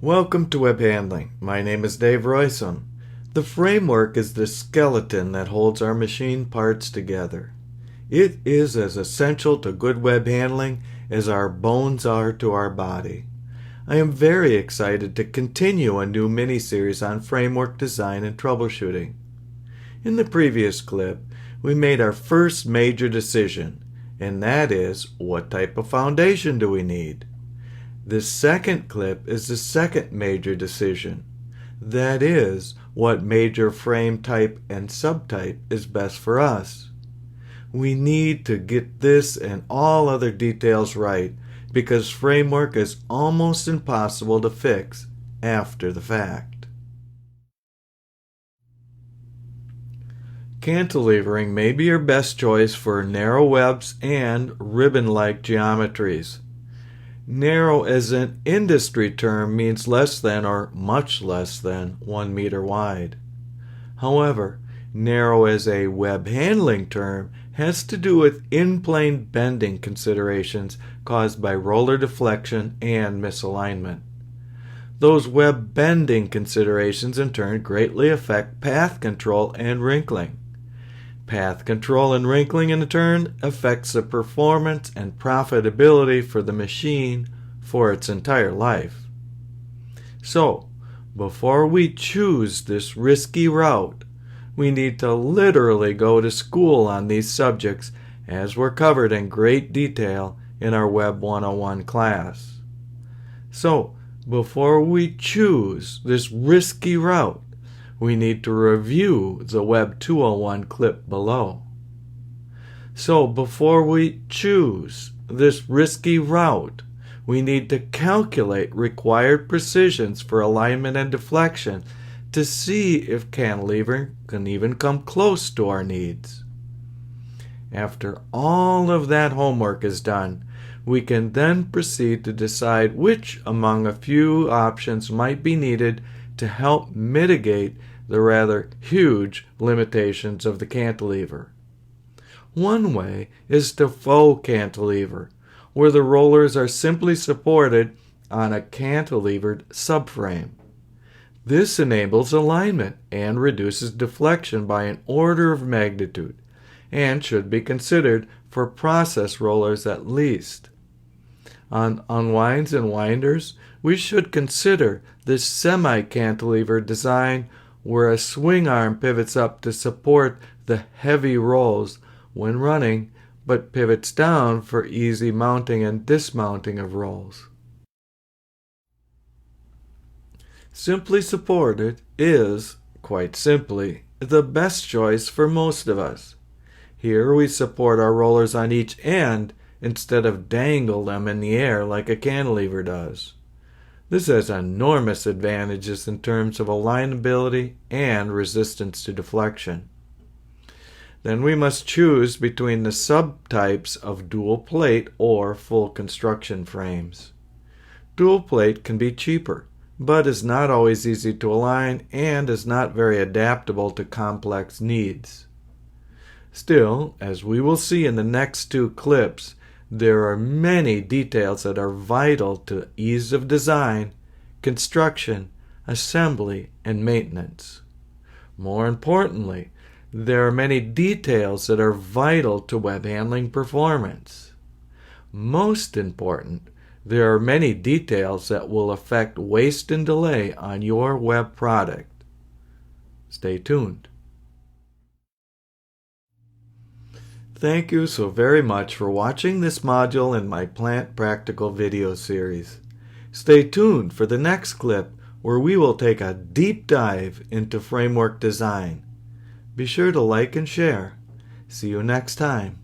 Welcome to Web Handling. My name is Dave Roysum. The framework is the skeleton that holds our machine parts together. It is as essential to good web handling as our bones are to our body. I am very excited to continue a new mini-series on framework design and troubleshooting. In the previous clip, we made our first major decision, and that is, what type of foundation do we need? This second clip is the second major decision. That is, what major frame type and subtype is best for us. We need to get this and all other details right because framework is almost impossible to fix after the fact. Cantilevering may be your best choice for narrow webs and ribbon-like geometries. Narrow as an industry term means less than or much less than 1 meter wide. However, narrow as a web handling term has to do with in-plane bending considerations caused by roller deflection and misalignment. Those web bending considerations in turn greatly affect path control and wrinkling. Path control and wrinkling in turn affects the performance and profitability for the machine for its entire life. So, before we choose this risky route, we need to literally go to school on these subjects as were covered in great detail in our Web 101 class. So, before we choose this risky route, we need to review the Web 201 clip below. So before we choose this risky route, we need to calculate required precisions for alignment and deflection to see if cantilevering can even come close to our needs. After all of that homework is done, we can then proceed to decide which among a few options might be needed to help mitigate the rather huge limitations of the cantilever. One way is to faux cantilever, where the rollers are simply supported on a cantilevered subframe. This enables alignment and reduces deflection by an order of magnitude, and should be considered for process rollers at least. On unwinds and winders, we should consider this semi-cantilever design where a swing arm pivots up to support the heavy rolls when running, but pivots down for easy mounting and dismounting of rolls. Simply supported is, quite simply, the best choice for most of us. Here we support our rollers on each end instead of dangle them in the air like a cantilever does. This has enormous advantages in terms of alignability and resistance to deflection. Then we must choose between the subtypes of dual plate or full construction frames. Dual plate can be cheaper, but is not always easy to align and is not very adaptable to complex needs. Still, as we will see in the next two clips, there are many details that are vital to ease of design, construction, assembly, and maintenance. More importantly, there are many details that are vital to web handling performance. Most important, there are many details that will affect waste and delay on your web product. Stay tuned. Thank you so very much for watching this module in my Plant Practical video series. Stay tuned for the next clip where we will take a deep dive into framework design. Be sure to like and share. See you next time.